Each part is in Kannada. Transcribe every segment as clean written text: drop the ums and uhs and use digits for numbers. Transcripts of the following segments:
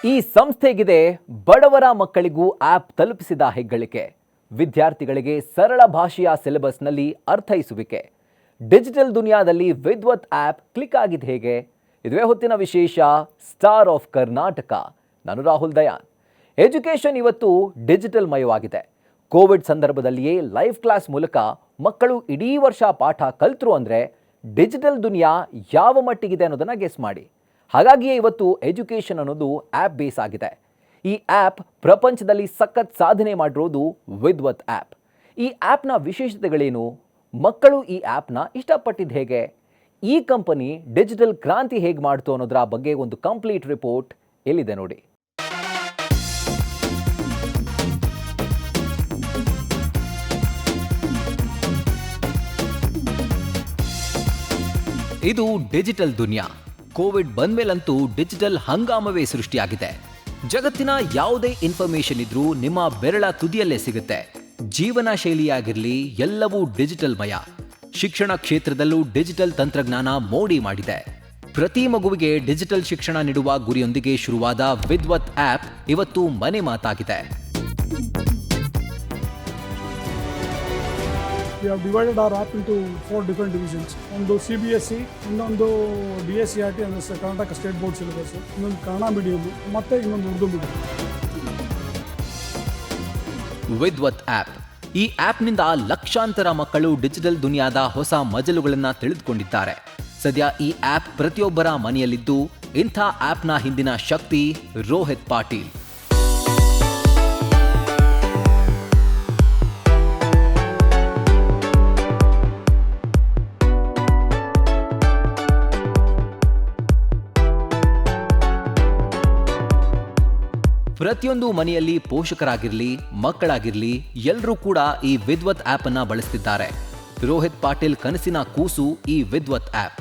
ಈ ಸಂಸ್ಥೆಗಿದೆ ಬಡವರ ಮಕ್ಕಳಿಗೂ ಆಪ್ ತಲುಪಿಸಿದ ಹೆಗ್ಗಳಿಕೆ. ವಿದ್ಯಾರ್ಥಿಗಳಿಗೆ ಸರಳ ಭಾಷೆಯ ಸಿಲೆಬಸ್ನಲ್ಲಿ ಅರ್ಥೈಸುವಿಕೆ. ಡಿಜಿಟಲ್ ದುನಿಯಾದಲ್ಲಿ ವಿದ್ವತ್ ಆಪ್ ಕ್ಲಿಕ್ ಆಗಿದೆ ಹೇಗೆ? ಇದುವೇ ಹೊತ್ತಿನ ವಿಶೇಷ ಸ್ಟಾರ್ ಆಫ್ ಕರ್ನಾಟಕ. ನಾನು ರಾಹುಲ್ ದಯಾನ್. ಎಜುಕೇಷನ್ ಇವತ್ತು ಡಿಜಿಟಲ್ ಮಯವಾಗಿದೆ. ಕೋವಿಡ್ ಸಂದರ್ಭದಲ್ಲಿಯೇ ಲೈವ್ ಕ್ಲಾಸ್ ಮೂಲಕ ಮಕ್ಕಳು ಇಡೀ ವರ್ಷ ಪಾಠ ಕಲ್ತರು ಅಂದರೆ ಡಿಜಿಟಲ್ ದುನಿಯಾ ಯಾವ ಮಟ್ಟಿಗಿದೆ ಅನ್ನೋದನ್ನು ಗೆಸ್ ಮಾಡಿ. ಹಾಗಾಗಿಯೇ ಇವತ್ತು ಎಜುಕೇಷನ್ ಅನ್ನೋದು ಆ್ಯಪ್ ಬೇಸ್ ಆಗಿದೆ. ಈ ಆ್ಯಪ್ ಪ್ರಪಂಚದಲ್ಲಿ ಸಖತ್ ಸಾಧನೆ ಮಾಡಿರೋದು ವಿದ್ವತ್ ಆ್ಯಪ್. ಈ ಆ್ಯಪ್ನ ವಿಶೇಷತೆಗಳೇನು? ಮಕ್ಕಳು ಈ ಆ್ಯಪ್ನ ಇಷ್ಟಪಟ್ಟಿದ್ದು ಹೇಗೆ? ಈ ಕಂಪನಿ ಡಿಜಿಟಲ್ ಕ್ರಾಂತಿ ಹೇಗೆ ಮಾಡ್ತು ಅನ್ನೋದರ ಬಗ್ಗೆ ಒಂದು ಕಂಪ್ಲೀಟ್ ರಿಪೋರ್ಟ್ ಎಲ್ಲಿದೆ ನೋಡಿ. ಇದು ಡಿಜಿಟಲ್ ದುನಿಯಾ. ಕೋವಿಡ್ ಬಂದ್ಮೇಲಂತೂ ಡಿಜಿಟಲ್ ಹಂಗಾಮವೇ ಸೃಷ್ಟಿಯಾಗಿದೆ. ಜಗತ್ತಿನ ಯಾವುದೇ ಇನ್ಫಾರ್ಮೇಶನ್ ಇದ್ರೂ ನಿಮ್ಮ ಬೆರಳ ತುದಿಯಲ್ಲೇ ಸಿಗುತ್ತೆ. ಜೀವನ ಶೈಲಿಯಾಗಿರಲಿ ಎಲ್ಲವೂ ಡಿಜಿಟಲ್ ಮಯ. ಶಿಕ್ಷಣ ಕ್ಷೇತ್ರದಲ್ಲೂ ಡಿಜಿಟಲ್ ತಂತ್ರಜ್ಞಾನ ಮೋಡಿ ಮಾಡಿದೆ. ಪ್ರತಿ ಮಗುವಿಗೆ ಡಿಜಿಟಲ್ ಶಿಕ್ಷಣ ನೀಡುವ ಗುರಿಯೊಂದಿಗೆ ಶುರುವಾದ ವಿದ್ವತ್ ಆ್ಯಪ್ ಇವತ್ತು ಮನೆ ಮಾತಾಗಿದೆ. We have divided our app into 4 different divisions. ಒಂದು CBSE, ಇನ್ನೊಂದು DSCRT ಅಂದರೆ ಕರ್ನಾಟಕ ಸ್ಟೇಟ್ ಬೋರ್ಡ್ ಸಿಲೆಬಸ್, ಇನ್ನೊಂದು ಕನ್ನಡ ಮೀಡಿಯಂ ಮತ್ತು ಇನ್ನೊಂದು ಉರ್ದು ಮೀಡಿಯಂ. ವಿದ್ವತ್ ಆ್ಯಪ್. ಈ ಆ್ಯಪ್ನಿಂದ ಲಕ್ಷಾಂತರ ಮಕ್ಕಳು ಡಿಜಿಟಲ್ ದುನಿಯಾದ ಹೊಸ ಮಜಲುಗಳನ್ನು ತಿಳಿದುಕೊಂಡಿದ್ದಾರೆ. ಸದ್ಯ ಈ ಆ್ಯಪ್ ಪ್ರತಿಯೊಬ್ಬರ ಮನೆಯಲ್ಲಿದ್ದು, ಇಂಥ ಆ್ಯಪ್ನ ಹಿಂದಿನ ಶಕ್ತಿ ರೋಹಿತ್ ಪಾಟೀಲ್. ಪ್ರತಿಯೊಂದು ಮನೆಯಲ್ಲಿ ಪೋಷಕರಾಗಿರಲಿ, ಮಕ್ಕಳಾಗಿರಲಿ ಎಲ್ಲರೂ ಕೂಡ ಈ ವಿದ್ವತ್ ಆ್ಯಪ್ ಅನ್ನ ಬಳಸ್ತಿದ್ದಾರೆ. ರೋಹಿತ್ ಪಾಟೀಲ್ ಕನಸಿನ ಕೂಸು ಈ ವಿದ್ವತ್ ಆ್ಯಪ್.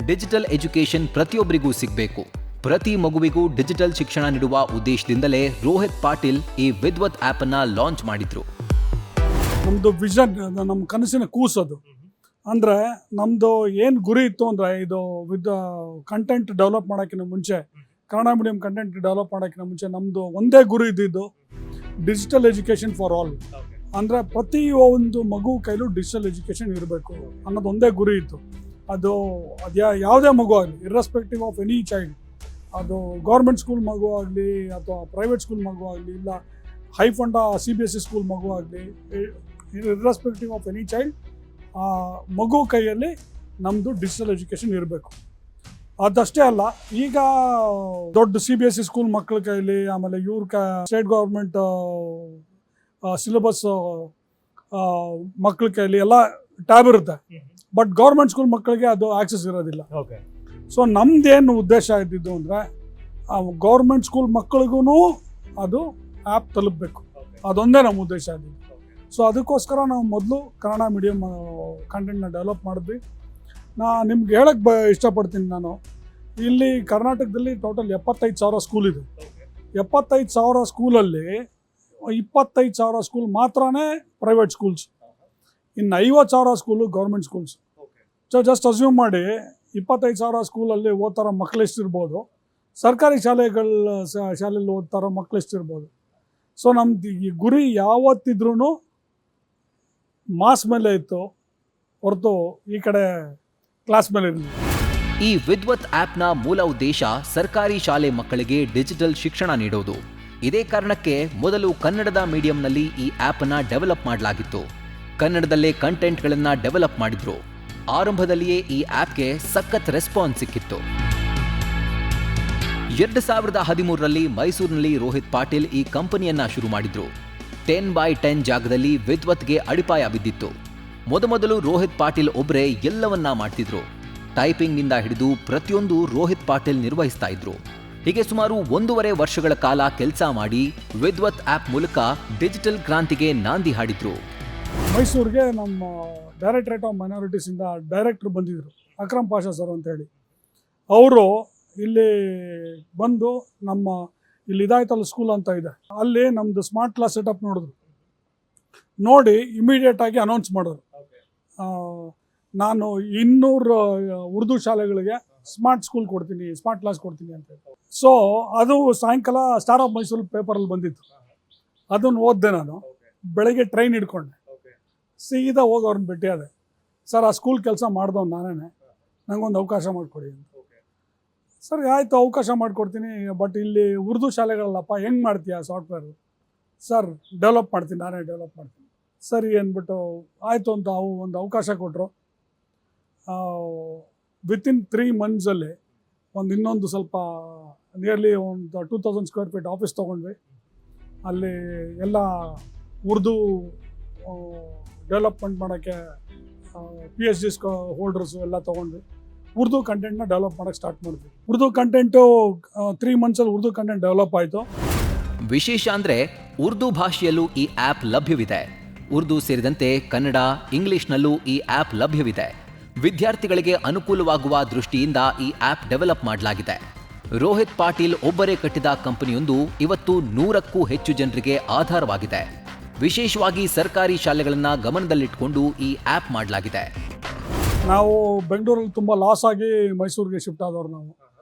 ಡಿಜಿಟಲ್ ಎಜುಕೇಷನ್ ಪ್ರತಿಯೊಬ್ಬರಿಗೂ ಸಿಗಬೇಕು, ಪ್ರತಿ ಮಗುವಿಗೂ ಡಿಜಿಟಲ್ ಶಿಕ್ಷಣ ನೀಡುವ ಉದ್ದೇಶದಿಂದಲೇ ರೋಹಿತ್ ಪಾಟೀಲ್ ಈ ವಿದ್ವತ್ ಆ್ಯಪ್ ಅನ್ನ ಲಾಂಚ್ ಮಾಡಿದ್ರು. ನಮ್ಮದು ವಿಷನ್, ನಮ್ಮ ಕನಸಿನ ಕೂಸು ಅದು. ಅಂದರೆ ನಮ್ಮದು ಏನು ಗುರಿ ಇತ್ತು ಅಂದರೆ, ಇದು ಕಂಟೆಂಟ್ ಡೆವಲಪ್ ಮಾಡೋಕ್ಕಿಂತ ಮುಂಚೆ, ಕನ್ನಡ ಮೀಡಿಯಂ ಕಂಟೆಂಟ್ ಡೆವಲಪ್ ಮಾಡೋಕ್ಕಿಂತ ಮುಂಚೆ ನಮ್ಮದು ಒಂದೇ ಗುರಿ ಇದ್ದಿದ್ದು ಡಿಜಿಟಲ್ ಎಜುಕೇಷನ್ ಫಾರ್ ಆಲ್. ಅಂದರೆ ಪ್ರತಿ ಒಂದು ಮಗು ಕೈಲೂ ಡಿಜಿಟಲ್ ಎಜುಕೇಷನ್ ಇರಬೇಕು ಅನ್ನೋದು ಒಂದೇ ಗುರಿ ಇತ್ತು. ಅದು ಯಾವುದೇ ಮಗು ಆಗಲಿ, ಇರ್ರೆಸ್ಪೆಕ್ಟಿವ್ ಆಫ್ ಎನಿ ಚೈಲ್ಡ್, ಅದು ಗೌರ್ಮೆಂಟ್ ಸ್ಕೂಲ್ ಮಗು ಆಗಲಿ ಅಥವಾ ಪ್ರೈವೇಟ್ ಸ್ಕೂಲ್ ಮಗು ಆಗಲಿ, ಇಲ್ಲ ಹೈ ಫಂಡ CBSE ಸ್ಕೂಲ್ ಮಗು ಆಗಲಿ, ಇರ್ರೆಸ್ಪೆಕ್ಟಿವ್ ಆಫ್ ಎನಿ ಚೈಲ್ಡ್, ಆ ಮಗು ಕೈಯಲ್ಲಿ ನಮ್ಮದು ಡಿಜಿಟಲ್ ಎಜುಕೇಷನ್ ಇರಬೇಕು. ಅದಷ್ಟೇ ಅಲ್ಲ, ಈಗ ದೊಡ್ಡ CBSE ಸ್ಕೂಲ್ ಮಕ್ಕಳ ಕೈಲಿ, ಆಮೇಲೆ ಸ್ಟೇಟ್ ಗೌರ್ಮೆಂಟ್ ಸಿಲೆಬಸ್ ಮಕ್ಕಳ ಕೈಲಿ ಎಲ್ಲ ಟ್ಯಾಬ್ ಇರುತ್ತೆ. ಬಟ್ ಗೌರ್ಮೆಂಟ್ ಸ್ಕೂಲ್ ಮಕ್ಕಳಿಗೆ ಅದು ಆಕ್ಸೆಸ್ ಇರೋದಿಲ್ಲ. ಸೊ ನಮ್ದೇನು ಉದ್ದೇಶ ಇದ್ದಿದ್ದು ಅಂದರೆ, ಗೌರ್ಮೆಂಟ್ ಸ್ಕೂಲ್ ಮಕ್ಕಳಿಗೂ ಅದು ಆ್ಯಪ್ ತಲುಪಬೇಕು, ಅದೊಂದೇ ನಮ್ಮ ಉದ್ದೇಶ ಇದ್ದಿದ್ದು. ಸೊ ಅದಕ್ಕೋಸ್ಕರ ನಾವು ಮೊದಲು ಕನ್ನಡ ಮೀಡಿಯಂ ಕಂಟೆಂಟ್ನ ಡೆವಲಪ್ ಮಾಡಿದ್ವಿ. ನಿಮ್ಗೆ ಹೇಳಕ್ಕೆ ಇಷ್ಟಪಡ್ತೀನಿ, ನಾನು ಇಲ್ಲಿ ಕರ್ನಾಟಕದಲ್ಲಿ ಟೋಟಲ್ 75,000 ಸ್ಕೂಲ್ ಇದೆ. 75,000 ಸ್ಕೂಲಲ್ಲಿ 25,000 ಸ್ಕೂಲ್ ಮಾತ್ರನೇ ಪ್ರೈವೇಟ್ ಸ್ಕೂಲ್ಸ್, ಇನ್ನು 50,000 school government schools. So just assume ಮಾಡಿ, 25,000 ಸ್ಕೂಲಲ್ಲಿ ಓದ್ತಾರೋ ಮಕ್ಕಳು ಎಷ್ಟಿರ್ಬೋದು, ಸರ್ಕಾರಿ ಶಾಲೆಯಲ್ಲಿ ಓದ್ತಾರೋ ಮಕ್ಕಳು ಎಷ್ಟಿರ್ಬೋದು. ಸೊ ನಮ್ದು ಈ ಗುರಿ ಯಾವತ್ತಿದ್ರೂ ಮಾಸ್ ಮೇಲೆ ಇತ್ತು ಹೊರತು ಈ ಕಡೆ ಕ್ಲಾಸ್ ಮೇಲೆ ಇರಲಿಲ್ಲ. ಈ ವಿದ್ವತ್ ಆ್ಯಪ್ನ ಮೂಲ ಉದ್ದೇಶ ಸರ್ಕಾರಿ ಶಾಲೆ ಮಕ್ಕಳಿಗೆ ಡಿಜಿಟಲ್ ಶಿಕ್ಷಣ ನೀಡೋದು. ಇದೇ ಕಾರಣಕ್ಕೆ ಮೊದಲು ಕನ್ನಡದ ಮೀಡಿಯಂನಲ್ಲಿ ಈ ಆ್ಯಪ್ ಅನ್ನ ಡೆವಲಪ್ ಮಾಡಲಾಗಿತ್ತು. ಕನ್ನಡದಲ್ಲೇ ಕಂಟೆಂಟ್ಗಳನ್ನು ಡೆವಲಪ್ ಮಾಡಿದ್ರು. ಆರಂಭದಲ್ಲಿಯೇ ಈ ಆ್ಯಪ್ಗೆ ಸಖತ್ ರೆಸ್ಪಾನ್ಸ್ ಸಿಕ್ಕಿತ್ತು. 2013ರಲ್ಲಿ ಮೈಸೂರಿನಲ್ಲಿ ರೋಹಿತ್ ಪಾಟೀಲ್ ಈ ಕಂಪನಿಯನ್ನ ಶುರು ಮಾಡಿದ್ರು. 10x10 ಜಾಗದಲ್ಲಿ ವಿದ್ವತ್ಗೆ ಅಡಿಪಾಯ ಬಿದ್ದಿತ್ತು. ಮೊದಲು ರೋಹಿತ್ ಪಾಟೀಲ್ ಒಬ್ಬರೇ ಎಲ್ಲವನ್ನ ಮಾಡ್ತಿದ್ರು. ಟೈಪಿಂಗ್ನಿಂದ ಹಿಡಿದು ಪ್ರತಿಯೊಂದು ರೋಹಿತ್ ಪಾಟೀಲ್ ನಿರ್ವಹಿಸ್ತಾ ಇದ್ರು. ಹೀಗೆ ಸುಮಾರು 1.5 ವರ್ಷಗಳ ಕಾಲ ಕೆಲಸ ಮಾಡಿ ವಿದ್ವತ್ ಆ್ಯಪ್ ಮೂಲಕ ಡಿಜಿಟಲ್ ಕ್ರಾಂತಿಗೆ ನಾಂದಿ ಹಾಡಿದ್ರು. ಮೈಸೂರಿಗೆ ನಮ್ಮ ಡೈರೆಕ್ಟರೇಟ್ ಆಫ್ ಮೈನಾರಿಟೀಸಿಂದ ಡೈರೆಕ್ಟರ್ ಬಂದಿದ್ರು, ಅಕ್ರಮ್ ಪಾಷಾ ಸರ್ ಅಂತ ಹೇಳಿ. ಅವರು ಇಲ್ಲಿ ಬಂದು ಇಲ್ಲಿ ಇದಾಯ್ತಲ್ಲ ಸ್ಕೂಲ್ ಅಂತ ಇದೆ, ಅಲ್ಲಿ ನಮ್ಮದು ಸ್ಮಾರ್ಟ್ ಕ್ಲಾಸ್ ಸೆಟಪ್ ನೋಡಿ ಇಮಿಡಿಯೇಟಾಗಿ ಅನೌನ್ಸ್ ಮಾಡೋರು. ನಾನು 200 ಉರ್ದು ಶಾಲೆಗಳಿಗೆ ಸ್ಮಾರ್ಟ್ ಸ್ಕೂಲ್ ಕೊಡ್ತೀನಿ, ಸ್ಮಾರ್ಟ್ ಕ್ಲಾಸ್ ಕೊಡ್ತೀನಿ ಅಂತ. ಸೊ ಅದು ಸಾಯಂಕಾಲ ಸ್ಟಾರ್ ಆಫ್ ಮೈಸೂರು ಪೇಪರಲ್ಲಿ ಬಂದಿತ್ತು, ಅದನ್ನು ಓದಿದೆ ನಾನು. ಬೆಳಗ್ಗೆ ಟ್ರೈನ್ ಹಿಡ್ಕೊಂಡೆ, ಸೀದಾ ಹೋಗಿ ಅವ್ರನ್ನ ಭೇಟಿಯಾದೆ. ಸರ್, ಆ ಸ್ಕೂಲ್ ಕೆಲಸ ಮಾಡ್ದವ್ನು ನಾನೇ, ನನಗೊಂದು ಅವಕಾಶ ಮಾಡಿಕೊಡಿ ಅಂತ. ಸರ್ ಆಯಿತು, ಅವಕಾಶ ಮಾಡಿಕೊಡ್ತೀನಿ, ಬಟ್ ಇಲ್ಲಿ ಉರ್ದು ಶಾಲೆಗಳಲ್ಲಪ್ಪ, ಹೆಂಗೆ ಮಾಡ್ತೀಯಾ ಸಾಫ್ಟ್ವೇರು? ಸರ್, ಡೆವಲಪ್ ಮಾಡ್ತೀನಿ, ನಾನೇ ಡೆವಲಪ್ ಮಾಡ್ತೀನಿ. ಸರಿ ಅಂದ್ಬಿಟ್ಟು ಆಯಿತು ಅಂತ ಒಂದು ಅವಕಾಶ ಕೊಟ್ಟರು. ವಿತಿನ್ 3 ಮಂತ್ಸಲ್ಲಿ ಇನ್ನೊಂದು ಸ್ವಲ್ಪ ನಿಯರ್ಲಿ ಒಂದು 2000 ಸ್ಕ್ವೇರ್ ಫೀಟ್ ಆಫೀಸ್ ತೊಗೊಂಡ್ವಿ. ಅಲ್ಲಿ ಎಲ್ಲ ಉರ್ದು ಡೆವಲಪ್ಮೆಂಟ್ ಮಾಡೋಕ್ಕೆ PhD ಹೋಲ್ಡರ್ಸು ಎಲ್ಲ ತೊಗೊಂಡ್ವಿ. ಉರ್ದು ಕಂಟೆಂಟ್ನ ಡೆವಲಪ್ ಮಾಡೋಕ್ಕೆ ಸ್ಟಾರ್ಟ್ ಮಾಡಿದ್ವಿ. ಉರ್ದು ಕಂಟೆಂಟು 3 ಮಂತ್ಸಲ್ಲಿ ಉರ್ದು ಕಂಟೆಂಟ್ ಡೆವಲಪ್ ಆಯಿತು. ವಿಶೇಷ ಅಂದರೆ ಉರ್ದು ಭಾಷೆಯಲ್ಲೂ ಈ ಆ್ಯಪ್ ಲಭ್ಯವಿದೆ. ಉರ್ದು ಸೇರಿದಂತೆ ಕನ್ನಡ, ಇಂಗ್ಲಿಷ್ನಲ್ಲೂ ಈ ಆ್ಯಪ್ ಲಭ್ಯವಿದೆ. ವಿದ್ಯಾರ್ಥಿಗಳಿಗೆ ಅನುಕೂಲವಾಗುವ ದೃಷ್ಟಿಯಿಂದ ಈ ಆ್ಯಪ್ ಡೆವಲಪ್ ಮಾಡಲಾಗಿದೆ. ರೋಹಿತ್ ಪಾಟೀಲ್ ಒಬ್ಬರೇ ಕಟ್ಟಿದ ಕಂಪನಿಯೊಂದು ಇವತ್ತು 100ಕ್ಕೂ ಹೆಚ್ಚು ಜನರಿಗೆ ಆಧಾರವಾಗಿದೆ. ವಿಶೇಷವಾಗಿ ಸರ್ಕಾರಿ ಶಾಲೆಗಳನ್ನು ಗಮನದಲ್ಲಿಟ್ಟುಕೊಂಡು ಈ ಆ್ಯಪ್ ಮಾಡಲಾಗಿದೆ. ನಾವು ಬೆಂಗಳೂರಲ್ಲಿ ತುಂಬ ಲಾಸ್ ಆಗಿ ಮೈಸೂರಿಗೆ ಶಿಫ್ಟ್ ಆದವರು ನಾವು.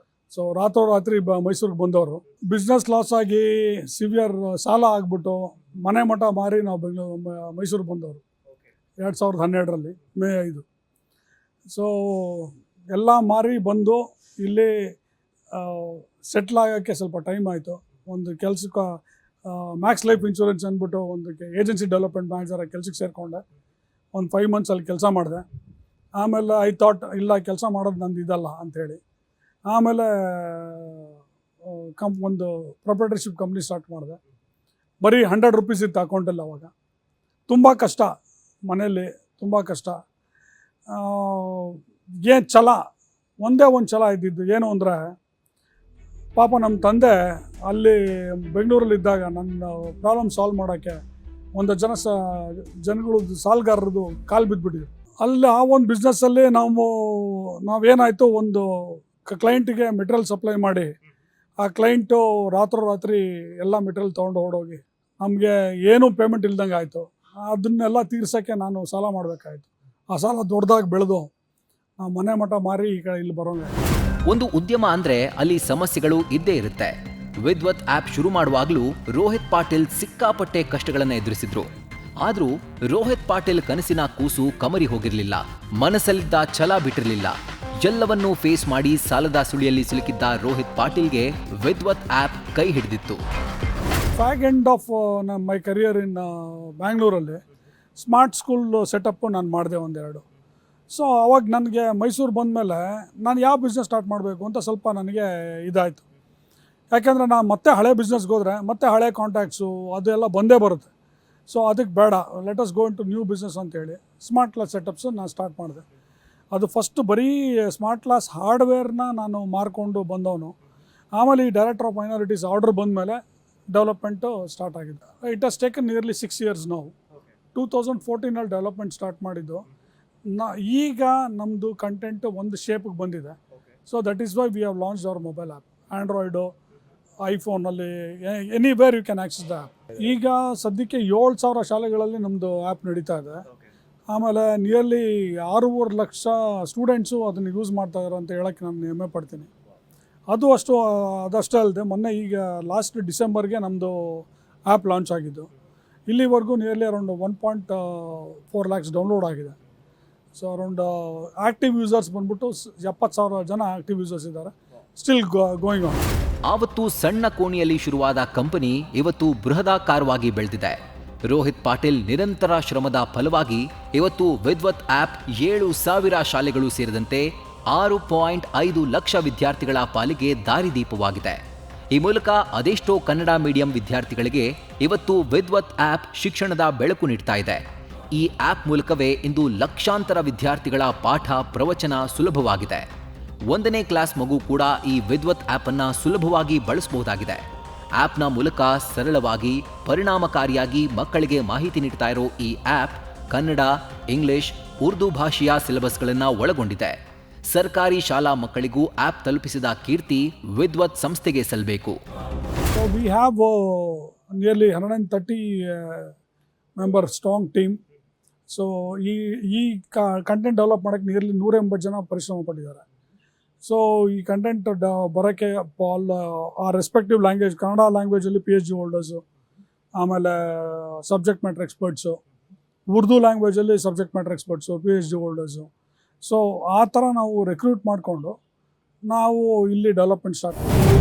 ಸೊ ರಾತ್ರೋರಾತ್ರಿ ಮೈಸೂರಿಗೆ ಬಂದವರು. ಬಿಸ್ನೆಸ್ ಲಾಸ್ ಆಗಿ ಸಿವಿಯರ್ ಸಾಲ ಆಗಿಬಿಟ್ಟು ಮನೆ ಮಠ ಮಾರಿ ನಾವು ಮೈಸೂರಿಗೆ ಬಂದವರು 2012ರಲ್ಲಿ ಮೇ 5. ಸೊ ಎಲ್ಲ ಮಾರಿ ಬಂದು ಇಲ್ಲಿ ಸೆಟ್ಲ್ ಆಗೋಕ್ಕೆ ಸ್ವಲ್ಪ ಟೈಮ್ ಆಯಿತು. ಒಂದು ಕೆಲಸಕ್ಕೆ ಮ್ಯಾಕ್ಸ್ ಲೈಫ್ ಇನ್ಶೂರೆನ್ಸ್ ಅಂದ್ಬಿಟ್ಟು ಒಂದಕ್ಕೆ ಏಜೆನ್ಸಿ ಡೆವಲಪ್ಮೆಂಟ್ ಮ್ಯಾನೇಜರ್ ಕೆಲಸಕ್ಕೆ ಸೇರಿಕೊಂಡೆ. ಒಂದು 5 ಮಂತ್ಸ್ ಅಲ್ಲಿ ಕೆಲಸ ಮಾಡಿದೆ. ಆಮೇಲೆ ಐ ಥಾಟ್ ಇಲ್ಲ, ಕೆಲಸ ಮಾಡೋದು ನಂದು ಇದಲ್ಲ ಅಂಥೇಳಿ ಆಮೇಲೆ ಒಂದು ಪ್ರೊಪ್ರೈಟರ್ಶಿಪ್ ಕಂಪ್ನಿ ಸ್ಟಾರ್ಟ್ ಮಾಡಿದೆ. ಬರೀ 100 ರೂಪೀಸ್ ಇತ್ತು ಅಕೌಂಟಲ್ಲಿ. ಅವಾಗ ತುಂಬ ಕಷ್ಟ, ಮನೆಯಲ್ಲಿ ತುಂಬ ಕಷ್ಟ. ಏನು ಛಲ, ಒಂದೇ ಒಂದು ಛಲ ಇದ್ದಿದ್ದು ಏನು ಅಂದರೆ, ಪಾಪ ನಮ್ಮ ತಂದೆ ಅಲ್ಲಿ ಬೆಂಗಳೂರಲ್ಲಿದ್ದಾಗ ನನ್ನ ಪ್ರಾಬ್ಲಮ್ ಸಾಲ್ವ್ ಮಾಡೋಕ್ಕೆ ಒಂದು ಜನಗಳು ಸಾಲಗಾರರದು ಕಾಲು ಬಿದ್ದುಬಿಟ್ಟಿದ್ರು. ಅಲ್ಲಿ ಆ ಒಂದು ಬಿಸ್ನೆಸ್ಸಲ್ಲಿ ನಾವೇನಾಯಿತು, ಒಂದು ಕ್ಲೈಂಟಿಗೆ ಮೆಟೀರಿಯಲ್ ಸಪ್ಲೈ ಮಾಡಿ ಆ ಕ್ಲೈಂಟು ರಾತ್ರೋರಾತ್ರಿ ಎಲ್ಲ ಮೆಟೀರಿಯಲ್ ತೊಗೊಂಡು ಓಡೋಗಿ ನಮಗೆ ಏನೂ ಪೇಮೆಂಟ್ ಇಲ್ದಂಗೆ ಆಯಿತು. ಅದನ್ನೆಲ್ಲ ತೀರ್ಸೋಕ್ಕೆ ನಾನು ಸಾಲ ಮಾಡಬೇಕಾಯಿತು. ಆ ಸಾಲ ದೊಡ್ಡದಾಗಿ ಬೆಳೆದು ನಾವು ಮನೆ ಮಠ ಮಾರಿ ಈ ಕಡೆ ಇಲ್ಲಿ ಬರೋಂಗೆ. ಒಂದು ಉದ್ಯಮ ಅಂದರೆ ಅಲ್ಲಿ ಸಮಸ್ಯೆಗಳು ಇದ್ದೇ ಇರುತ್ತೆ. ವಿದ್ವತ್ ಆ್ಯಪ್ ಶುರು ಮಾಡುವಾಗಲೂ ರೋಹಿತ್ ಪಾಟೀಲ್ ಸಿಕ್ಕಾಪಟ್ಟೆ ಕಷ್ಟಗಳನ್ನು ಎದುರಿಸಿದ್ರು. ಆದರೂ ರೋಹಿತ್ ಪಾಟೀಲ್ ಕನಸಿನ ಕೂಸು ಕಮರಿ ಹೋಗಿರಲಿಲ್ಲ. ಮನಸ್ಸಲ್ಲಿದ್ದ ಛಲ ಬಿಟ್ಟಿರಲಿಲ್ಲ. ಎಲ್ಲವನ್ನೂ ಫೇಸ್ ಮಾಡಿ ಸಾಲದ ಸುಳಿಯಲ್ಲಿ ಸಿಲುಕಿದ್ದ ರೋಹಿತ್ ಪಾಟೀಲ್ಗೆ ವಿದ್ವತ್ ಆ್ಯಪ್ ಕೈ ಹಿಡಿದಿತ್ತು. Fag end of my career in ಬ್ಯಾಂಗ್ಳೂರಲ್ಲಿ ಸ್ಮಾರ್ಟ್ ಸ್ಕೂಲ್ ಸೆಟಪ್ಪು ನಾನು ಮಾಡಿದೆ ಒಂದೆರಡು. ಸೊ ಅವಾಗ ನನಗೆ ಮೈಸೂರು ಬಂದಮೇಲೆ ನಾನು ಯಾವ ಬಿಸ್ನೆಸ್ ಸ್ಟಾರ್ಟ್ ಮಾಡಬೇಕು ಅಂತ ಸ್ವಲ್ಪ ನನಗೆ ಇದಾಯಿತು. ಯಾಕೆಂದರೆ ನಾನು ಮತ್ತೆ ಹಳೆ ಬಿಸ್ನೆಸ್ಗೆ ಹೋದರೆ ಮತ್ತೆ ಹಳೆ ಕಾಂಟ್ಯಾಕ್ಟ್ಸು ಅದೆಲ್ಲ ಬಂದೇ ಬರುತ್ತೆ. ಸೊ ಅದಕ್ಕೆ ಬೇಡ, let us go into new business ಅಂತೇಳಿ ಸ್ಮಾರ್ಟ್ ಕ್ಲಾಸ್ ಸೆಟಪ್ಸು ನಾನು ಸ್ಟಾರ್ಟ್ ಮಾಡಿದೆ. ಅದು ಫಸ್ಟ್ ಬರೀ ಸ್ಮಾರ್ಟ್ ಕ್ಲಾಸ್ ಹಾರ್ಡ್ವೇರ್ನ ನಾನು ಮಾರ್ಕೊಂಡು ಬಂದವನು. ಆಮೇಲೆ ಈ ಡೈರೆಕ್ಟರ್ ಆಫ್ ಮೈನಾರಿಟೀಸ್ ಆರ್ಡರ್ ಬಂದಮೇಲೆ ಡೆವಲಪ್ಮೆಂಟು ಸ್ಟಾರ್ಟ್ ಆಗಿದೆ. It has taken nearly 6 years ನಾವು. 2014 ಡೆವಲಪ್ಮೆಂಟ್ ಸ್ಟಾರ್ಟ್ ಮಾಡಿದ್ದು. ಈಗ ನಮ್ಮದು ಕಂಟೆಂಟು ಒಂದು ಶೇಪಿಗೆ ಬಂದಿದೆ. So that is why we have launched our mobile app. Android, ಐಫೋನಲ್ಲಿ, anywhere you can access the app. ಈಗ ಸದ್ಯಕ್ಕೆ 7,000 ಶಾಲೆಗಳಲ್ಲಿ ನಮ್ಮದು ಆ್ಯಪ್ ನಡೀತಾ ಇದೆ. ಆಮೇಲೆ ನಿಯರ್ಲಿ 6.5 ಲಕ್ಷ ಸ್ಟೂಡೆಂಟ್ಸು ಅದನ್ನು ಯೂಸ್ ಮಾಡ್ತಾ ಇದ್ದಾರೆ ಅಂತ ಹೇಳೋಕ್ಕೆ ನಾನು ಹೆಮ್ಮೆ ಪಡ್ತೀನಿ. ಅದಷ್ಟೇ ಅಲ್ಲದೆ ಮೊನ್ನೆ ಈಗ ಲಾಸ್ಟ್ ಡಿಸೆಂಬರ್ಗೆ ನಮ್ಮದು ಆ್ಯಪ್ ಲಾಂಚ್ ಆಗಿದ್ದು. ಇಲ್ಲಿವರೆಗೂ ನಿಯರ್ಲಿ ಅರೌಂಡ್ 1.4 lakhs ಡೌನ್ಲೋಡ್ ಆಗಿದೆ. ಸೊ ಅರೌಂಡ್ ಆ್ಯಕ್ಟಿವ್ ಯೂಸರ್ಸ್ ಬಂದ್ಬಿಟ್ಟು 70,000 ಜನ ಆ್ಯಕ್ಟಿವ್ ಯೂಸರ್ಸ್ ಇದ್ದಾರೆ. Still going on. ಆವತ್ತು ಸಣ್ಣ ಕೋಣಿಯಲ್ಲಿ ಶುರುವಾದ ಕಂಪನಿ ಇವತ್ತು ಬೃಹದಾಕಾರವಾಗಿ ಬೆಳೆದಿದೆ. ರೋಹಿತ್ ಪಾಟೀಲ್ ನಿರಂತರ ಶ್ರಮದ ಫಲವಾಗಿ ಇವತ್ತು ವಿದ್ವತ್ ಆ್ಯಪ್ 7,000 ಶಾಲೆಗಳು ಸೇರಿದಂತೆ 6.5 ಲಕ್ಷ ವಿದ್ಯಾರ್ಥಿಗಳ ಪಾಲಿಗೆ ದಾರಿದೀಪವಾಗಿದೆ. ಈ ಮೂಲಕ ಅದೆಷ್ಟೋ ಕನ್ನಡ ಮೀಡಿಯಂ ವಿದ್ಯಾರ್ಥಿಗಳಿಗೆ ಇವತ್ತು ವಿದ್ವತ್ ಆ್ಯಪ್ ಶಿಕ್ಷಣದ ಬೆಳಕು ನೀಡ್ತಾ ಇದೆ. ಈ ಆ್ಯಪ್ ಮೂಲಕವೇ ಇಂದು ಲಕ್ಷಾಂತರ ವಿದ್ಯಾರ್ಥಿಗಳ ಪಾಠ ಪ್ರವಚನ ಸುಲಭವಾಗಿದೆ. 1ನೇ ಕ್ಲಾಸ್ ಮಗು ಕೂಡ ಈ ವಿದ್ವತ್ ಆ್ಯಪನ್ನು ಸುಲಭವಾಗಿ ಬಳಸಬಹುದಾಗಿದೆ. ಆ್ಯಪ್ನ ಮೂಲಕ ಸರಳವಾಗಿ ಪರಿಣಾಮಕಾರಿಯಾಗಿ ಮಕ್ಕಳಿಗೆ ಮಾಹಿತಿ ನೀಡ್ತಾ ಇರೋ ಈ ಆ್ಯಪ್ ಕನ್ನಡ, ಇಂಗ್ಲಿಷ್, ಉರ್ದು ಭಾಷೆಯ ಸಿಲೆಬಸ್ಗಳನ್ನು ಒಳಗೊಂಡಿದೆ. ಸರ್ಕಾರಿ ಶಾಲಾ ಮಕ್ಕಳಿಗೂ ಆ್ಯಪ್ ತಲುಪಿಸಿದ ಕೀರ್ತಿ ವಿದ್ವತ್ ಸಂಸ್ಥೆಗೆ ಸಲ್ಲಬೇಕು. So we have nearly 130 member strong team. So ಈ ಕಂಟೆಂಟ್ ಡೆವಲಪ್ ಮಾಡೋಕ್ಕೆ ನಿಯರ್ಲಿ 180 ಜನ ಪರಿಶ್ರಮ ಪಟ್ಟಿದ್ದಾರೆ. ಸೊ ಈ ಕಂಟೆಂಟ್ ಬರೋಕ್ಕೆ ಆ ರೆಸ್ಪೆಕ್ಟಿವ್ ಲ್ಯಾಂಗ್ವೇಜ್, ಕನ್ನಡ ಲ್ಯಾಂಗ್ವೇಜಲ್ಲಿ PhD ಹೋಲ್ಡರ್ಸು, ಆಮೇಲೆ ಸಬ್ಜೆಕ್ಟ್ ಮ್ಯಾಟ್ರ್ ಎಕ್ಸ್ಪರ್ಟ್ಸು, ಉರ್ದು ಲ್ಯಾಂಗ್ವೇಜಲ್ಲಿ subject matter experts, PhD holders. So ಆ ಥರ ನಾವು ರೆಕ್ರೂಟ್ ಮಾಡಿಕೊಂಡು ನಾವು ಇಲ್ಲಿ ಡೆವಲಪ್ಮೆಂಟ್ ಸ್ಟಾರ್ಟ್ ಮಾಡ್ತೀವಿ.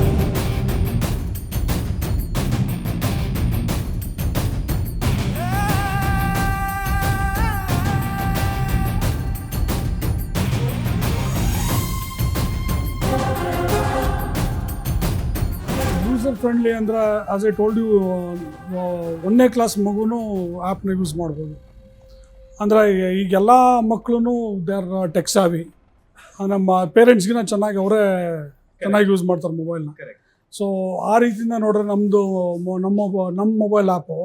ಯೂಸರ್ ಫ್ರೆಂಡ್ಲಿ ಅಂದರೆ ಆಸ್ ಐ ಟೋಲ್ಡ್ ಯು, 1ನೇ ಕ್ಲಾಸ್ ಮಗುನೂ ಆ್ಯಪ್ನ ಯೂಸ್ ಮಾಡ್ಬೋದು. ಅಂದರೆ ಈಗೆಲ್ಲ ಮಕ್ಕಳು ದೇ ಆರ್ ಟೆಕ್ ಸಾವಿ. ನಮ್ಮ ಪೇರೆಂಟ್ಸ್ಗಿನ ಚೆನ್ನಾಗಿ ಅವರೇ ಚೆನ್ನಾಗಿ ಯೂಸ್ ಮಾಡ್ತಾರೆ ಮೊಬೈಲ್ನ. ಸೊ ಆ ರೀತಿಯಿಂದ ನೋಡ್ರೆ ನಮ್ಮ ಮೊಬೈಲ್ ಆ್ಯಪು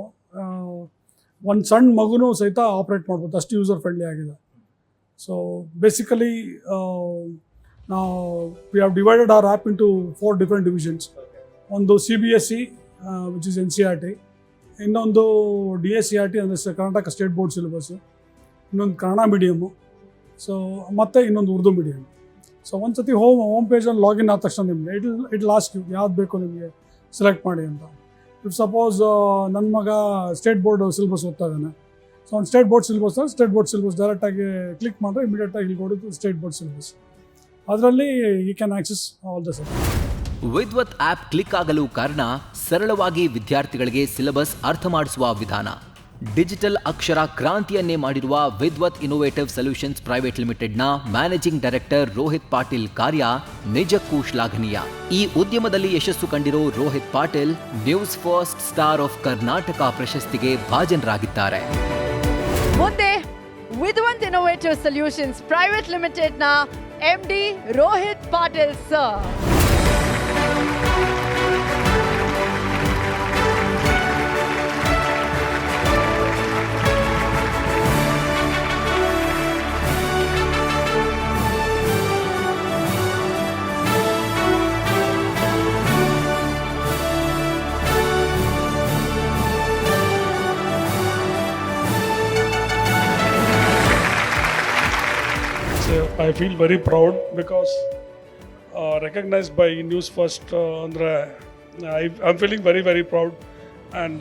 ಒಂದು ಸಣ್ಣ ಮಗುನೂ ಸಹಿತ ಆಪ್ರೇಟ್ ಮಾಡ್ಬೋದು, ಅಷ್ಟು ಯೂಸರ್ ಫ್ರೆಂಡ್ಲಿ ಆಗಿದೆ. ಸೊ ಬೇಸಿಕಲಿ ನಾವು we have divided our app into 4 different divisions. ಒಂದು CBSE ವಿಚ್ ಇಸ್ NCERT, ಇನ್ನೊಂದು DSCERT ಅಂದರೆ ಕರ್ನಾಟಕ ಸ್ಟೇಟ್ ಬೋರ್ಡ್ ಸಿಲೆಬಸ್ಸು, ಇನ್ನೊಂದು ಕನ್ನಡ ಮೀಡಿಯಮ್ಮು, ಸೊ ಮತ್ತು ಇನ್ನೊಂದು ಉರ್ದು ಮೀಡಿಯಮ್. ಸೊ ಒಂದು ಸತಿ ಹೋಮ್ ಪೇಜಲ್ಲಿ ಲಾಗಿನ್ ಆದ ತಕ್ಷಣ ನಿಮಗೆ ಇಟ್ ಲಾಸ್ಟ್ ಯು ಯಾವ್ದು ಬೇಕು ನಿಮಗೆ ಸೆಲೆಕ್ಟ್ ಮಾಡಿ ಅಂತ. ಇಫ್ ಸಪೋಸ್ ನನ್ನ ಮಗ ಸ್ಟೇಟ್ ಬೋರ್ಡ್ ಸಿಲೆಬಸ್ ಓದ್ತಾ ಇದ್ದಾನೆ, ಸೊ ಒಂದು ಸ್ಟೇಟ್ ಬೋರ್ಡ್ ಸಿಲೆಬಸ್ ಡೈರೆಕ್ಟಾಗಿ ಕ್ಲಿಕ್ ಮಾಡಿದ್ರೆ ಇಮಿಡಿಯೇಟಾಗಿ ಇಲ್ಲಿ ಕೊಡೋದು ಸ್ಟೇಟ್ ಬೋರ್ಡ್ ಸಿಲೆಬಸ್. ಅದರಲ್ಲಿ you can access all the subject. Vidvat app click ಆಗಲು ಕಾರಣ ಸರಳವಾಗಿ ವಿದ್ಯಾರ್ಥಿಗಳಿಗೆ ಸಿಲೆಬಸ್ ಅರ್ಥ ಮಾಡಿಸುವ ವಿಧಾನ. ಡಿಜಿಟಲ್ ಅಕ್ಷರ ಕ್ರಾಂತಿಯನ್ನೇ ಮಾಡಿರುವ ವಿದ್ವತ್ ಇನ್ನೋವೇಟಿವ್ ಸೊಲ್ಯೂಷನ್ಸ್ ಪ್ರೈವೇಟ್ ಲಿಮಿಟೆಡ್ನ ಮ್ಯಾನೇಜಿಂಗ್ ಡೈರೆಕ್ಟರ್ ರೋಹಿತ್ ಪಾಟೀಲ್ ಕಾರ್ಯ ನಿಜಕ್ಕೂ ಶ್ಲಾಘನೀಯ. ಈ ಉದ್ಯಮದಲ್ಲಿ ಯಶಸ್ಸು ಕಂಡಿರೋ Rohit Patil news first star of Karnataka ಪ್ರಶಸ್ತಿಗೆ ಭಾಜನರಾಗಿದ್ದಾರೆ. ಮುಂದೆ ವಿದ್ವತ್ ಇನ್ನೋವೇಟಿವ್ ಸೊಲ್ಯೂಷನ್ಸ್ ಪ್ರೈವೇಟ್ ಲಿಮಿಟೆಡ್ನ MD Rohit Patil sir. I feel very proud because recognized by News First, I'm feeling very, very proud. And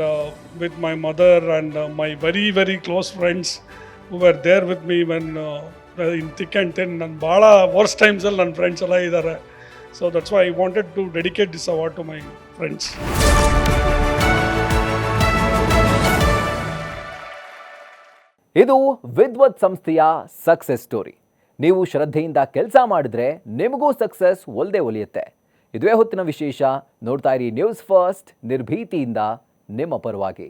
with my mother and my very, very close friends who were there with me when in thick and thin, and bhala worst times all ನನ್ನ ಫ್ರೆಂಡ್ಸ್ ಎಲ್ಲ ಇದ್ದಾರೆ. So that's why I wanted to dedicate this award to my friends. ಇದು ವಿದ್ವತ್ ಸಂಸ್ಥೆಯ ಸಕ್ಸಸ್ ಸ್ಟೋರಿ. ನೀವು ಶ್ರದ್ಧೆಯಿಂದ ಕೆಲಸ ಮಾಡಿದ್ರೆ ನಿಮಗೂ ಸಕ್ಸಸ್ ಒಲ್ದೇ ಒಲಿಯುತ್ತೆ. ಇದುವೇ ಹೊತ್ತಿನ ವಿಶೇಷ. ನೋಡ್ತಾ ಇರಿ ನ್ಯೂಸ್ ಫಸ್ಟ್, ನಿರ್ಭೀತಿಯಿಂದ ನಿಮ್ಮ ಪರವಾಗಿ.